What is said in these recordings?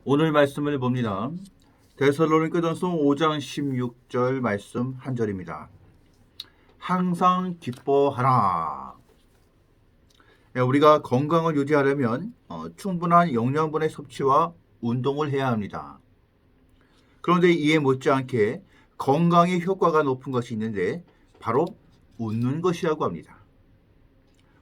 오늘 말씀을 봅니다. 데살로니가전서 5장 16절 말씀 한 절입니다. 항상 기뻐하라. 우리가 건강을 유지하려면 충분한 영양분의 섭취와 운동을 해야 합니다. 그런데 이에 못지않게 건강에 효과가 높은 것이 있는데 바로 웃는 것이라고 합니다.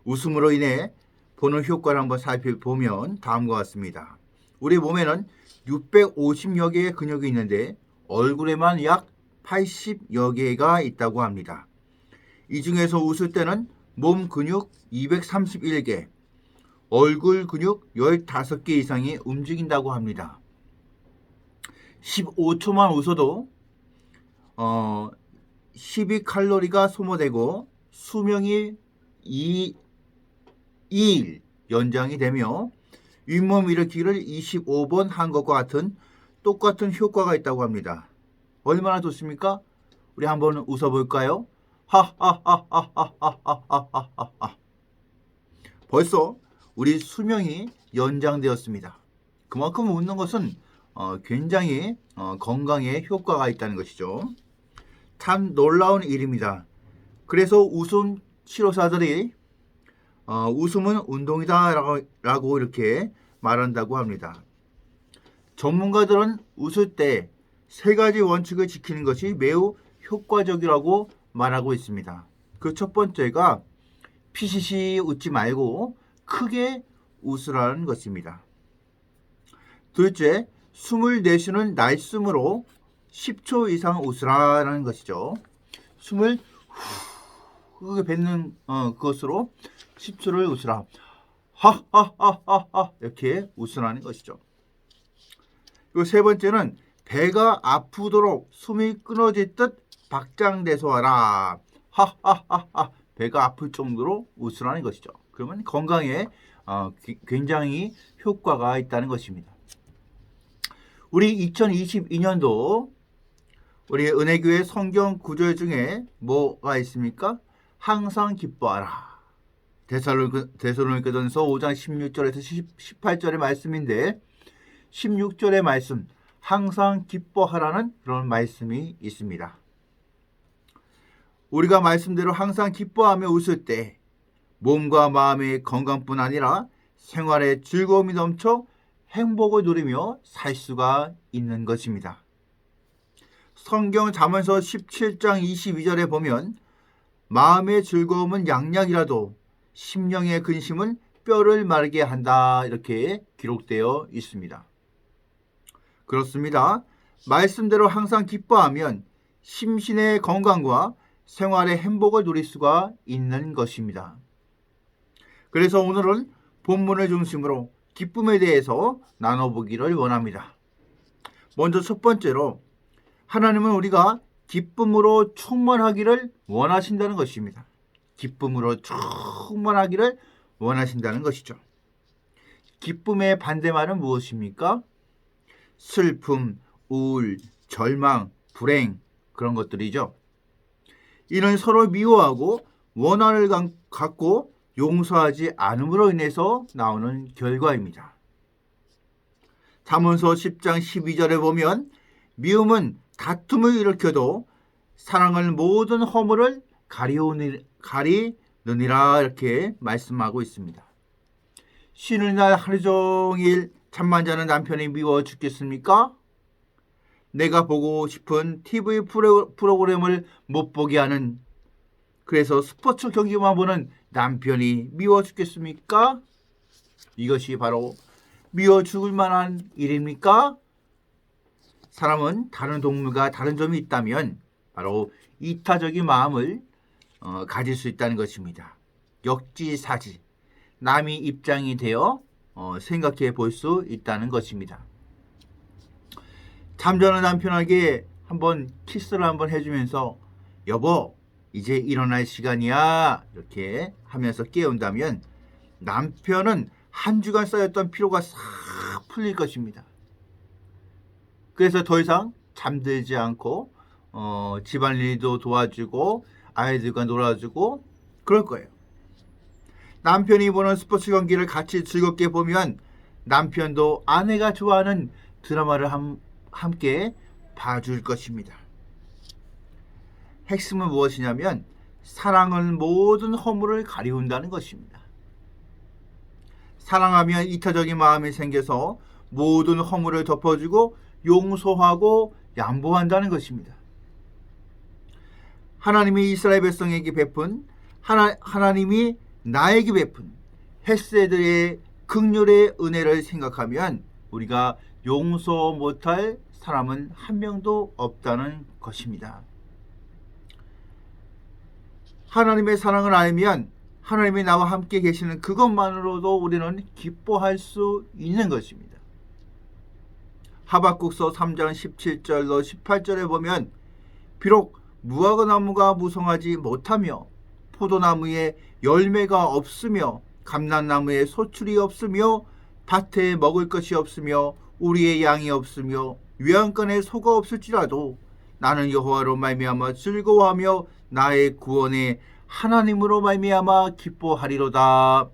웃음으로 인해 보는 효과를 한번 살펴보면 다음과 같습니다. 우리 몸에는 650여 개의 근육이 있는데 얼굴에만 약 80여 개가 있다고 합니다. 이 중에서 웃을 때는 몸 근육 231개, 얼굴 근육 15개 이상이 움직인다고 합니다. 15초만 웃어도 12칼로리가 소모되고 수명이 2일 연장이 되며 윗몸 일으키기를 25번 한 것과 같은 똑같은 효과가 있다고 합니다. 얼마나 좋습니까? 우리 한번 웃어볼까요? 하하하하하하하하하. 벌써 우리 수명이 연장되었습니다. 그만큼 웃는 것은 굉장히 건강에 효과가 있다는 것이죠. 참 놀라운 일입니다. 그래서 웃음 치료사들이 웃음은 운동이다 라고 이렇게 말한다고 합니다. 전문가들은 웃을 때 3가지 원칙을 지키는 것이 매우 효과적이라고 말하고 있습니다. 그 첫 번째가 피시시 웃지 말고 크게 웃으라는 것입니다. 둘째, 숨을 내쉬는 날숨으로 10초 이상 웃으라는 것이죠. 숨을 후 뱉는 그것으로 10초를 웃으라. 하하하하하 이렇게 웃으라는 것이죠. 그리고 세 번째는 배가 아프도록 숨이 끊어질 듯 박장대소하라. 하하하하 배가 아플 정도로 웃으라는 것이죠. 그러면 건강에 굉장히 효과가 있다는 것입니다. 우리 2022년도 우리 은혜교회 성경 구절 중에 뭐가 있습니까? 항상 기뻐하라. 데살로니가전서 5장 16절에서 18절의 말씀인데 16절의 말씀 항상 기뻐하라는 그런 말씀이 있습니다. 우리가 말씀대로 항상 기뻐하며 웃을 때 몸과 마음의 건강뿐 아니라 생활에 즐거움이 넘쳐 행복을 누리며 살 수가 있는 것입니다. 성경 잠언서 17장 22절에 보면 마음의 즐거움은 양약이라도 심령의 근심은 뼈를 마르게 한다 이렇게 기록되어 있습니다. 그렇습니다. 말씀대로 항상 기뻐하면 심신의 건강과 생활의 행복을 누릴 수가 있는 것입니다. 그래서 오늘은 본문을 중심으로 기쁨에 대해서 나눠보기를 원합니다. 먼저 첫 번째로 하나님은 우리가 기쁨으로 충만하기를 원하신다는 것입니다. 기쁨으로 충만하기를 원하신다는 것이죠. 기쁨의 반대말은 무엇입니까? 슬픔, 우울, 절망, 불행 그런 것들이죠. 이는 서로 미워하고 원한을 갖고 용서하지 않음으로 인해서 나오는 결과입니다. 잠언서 10장 12절에 보면 미움은 다툼을 일으켜도 사랑은 모든 허물을 가리느니라 이렇게 말씀하고 있습니다. 쉬는 날 하루 종일 잠만 자는 남편이 미워 죽겠습니까? 내가 보고 싶은 TV 프로그램을 못 보게 하는 그래서 스포츠 경기만 보는 남편이 미워 죽겠습니까? 이것이 바로 미워 죽을 만한 일입니까? 사람은 다른 동물과 다른 점이 있다면 바로 이타적인 마음을 가질 수 있다는 것입니다. 역지사지, 남의 입장이 되어 생각해 볼 수 있다는 것입니다. 잠자는 남편에게 한번 키스를 한번 해주면서 여보 이제 일어날 시간이야 이렇게 하면서 깨운다면 남편은 한 주간 쌓였던 피로가 싹 풀릴 것입니다. 그래서 더 이상 잠들지 않고 집안일도 도와주고 아이들과 놀아주고 그럴 거예요. 남편이 보는 스포츠 경기를 같이 즐겁게 보면 남편도 아내가 좋아하는 드라마를 함께 봐줄 것입니다. 핵심은 무엇이냐면 사랑은 모든 허물을 가리운다는 것입니다. 사랑하면 이타적인 마음이 생겨서 모든 허물을 덮어주고 용서하고 양보한다는 것입니다. 하나님이 이스라엘 백성에게 베푼 하나님이 나에게 베푼 헤세드의 긍휼의 은혜를 생각하면 우리가 용서 못할 사람은 한 명도 없다는 것입니다. 하나님의 사랑을 알면 하나님이 나와 함께 계시는 그것만으로도 우리는 기뻐할 수 있는 것입니다. 하박국서 3장 17절로 18절에 보면 비록 무화과나무가 무성하지 못하며 포도나무에 열매가 없으며 감람나무에 소출이 없으며 밭에 먹을 것이 없으며 우리의 양이 없으며 외양간에 소가 없을지라도 나는 여호와로 말미암아 즐거워하며 나의 구원의 하나님으로 말미암아 기뻐하리로다.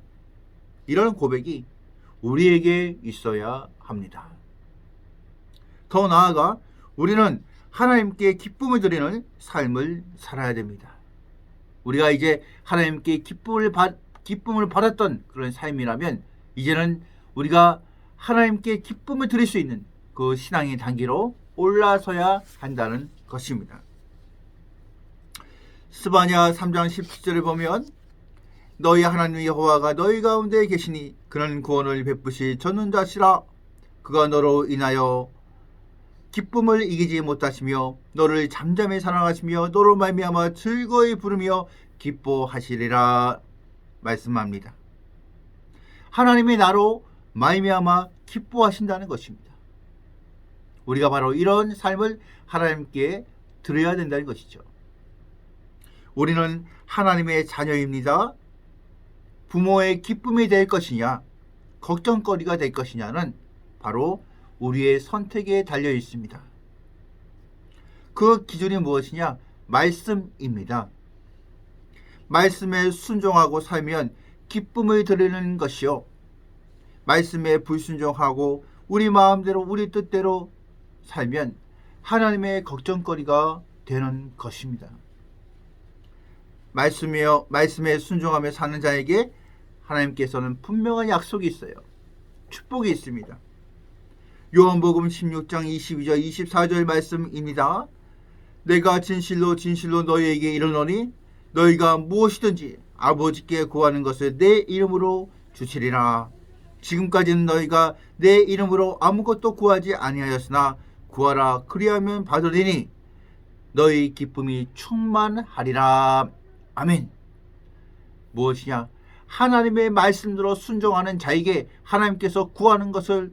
이런 고백이 우리에게 있어야 합니다. 더 나아가 우리는 하나님께 기쁨을 드리는 삶을 살아야 됩니다. 우리가 이제 하나님께 기쁨을 받았던 그런 삶이라면 이제는 우리가 하나님께 기쁨을 드릴 수 있는 그 신앙의 단계로 올라서야 한다는 것입니다. 스바냐 3장 17절을 보면 너희 하나님 여호와가 너희 가운데 계시니 그는 구원을 베푸실 전능자시라. 그가 너로 인하여 기쁨을 이기지 못하시며 너를 잠잠히 사랑하시며 너로 말미암아 즐거이 부르며 기뻐하시리라 말씀합니다. 하나님이 나로 말미암아 기뻐하신다는 것입니다. 우리가 바로 이런 삶을 하나님께 드려야 된다는 것이죠. 우리는 하나님의 자녀입니다. 부모의 기쁨이 될 것이냐 걱정거리가 될 것이냐는 바로 우리의 선택에 달려 있습니다. 그 기준이 무엇이냐? 말씀입니다. 말씀에 순종하고 살면 기쁨을 드리는 것이요, 말씀에 불순종하고 우리 마음대로 우리 뜻대로 살면 하나님의 걱정거리가 되는 것입니다. 말씀에 순종하며 사는 자에게 하나님께서는 분명한 약속이 있어요. 축복이 있습니다. 요한복음 16장 22절 24절 말씀입니다. 내가 진실로 진실로 너희에게 이르노니 너희가 무엇이든지 아버지께 구하는 것을 내 이름으로 주시리라. 지금까지는 너희가 내 이름으로 아무것도 구하지 아니하였으나 구하라 그리하면 받으리니 너희 기쁨이 충만하리라. 아멘. 무엇이냐? 하나님의 말씀대로 순종하는 자에게 하나님께서 구하는 것을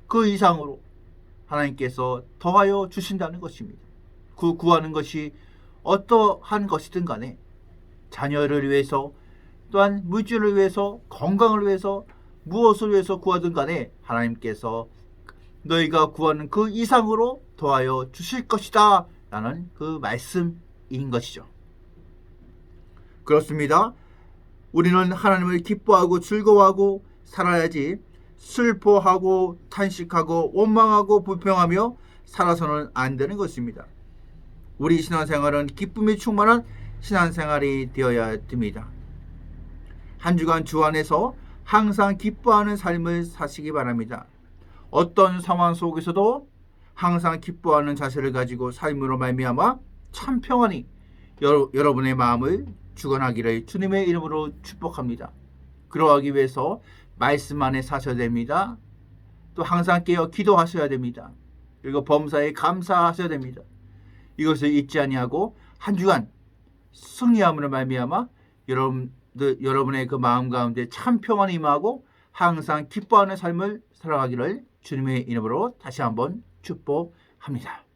그 이상으로 하나님께서 더하여 주신다는 것입니다. 그 구하는 것이 어떠한 것이든 간에 자녀를 위해서 또한 물질을 위해서 건강을 위해서 무엇을 위해서 구하든 간에 하나님께서 너희가 구하는 그 이상으로 더하여 주실 것이다 라는 그 말씀인 것이죠. 그렇습니다. 우리는 하나님을 기뻐하고 즐거워하고 살아야지 슬퍼하고 탄식하고 원망하고 불평하며 살아서는 안 되는 것입니다. 우리 신앙생활은 기쁨이 충만한 신앙생활이 되어야 됩니다. 한 주간 주 안에서 항상 기뻐하는 삶을 사시기 바랍니다. 어떤 상황 속에서도 항상 기뻐하는 자세를 가지고 삶으로 말미암아 참 평안히 여러분의 마음을 주관하기를 주님의 이름으로 축복합니다. 그러하기 위해서 말씀 안에 사셔야 됩니다. 또 항상 깨어 기도하셔야 됩니다. 그리고 범사에 감사하셔야 됩니다. 이것을 잊지 아니하고 한 주간 승리함으로 말미암아 여러분의 그 마음 가운데 참 평안이 임하고 항상 기뻐하는 삶을 살아가기를 주님의 이름으로 다시 한번 축복합니다.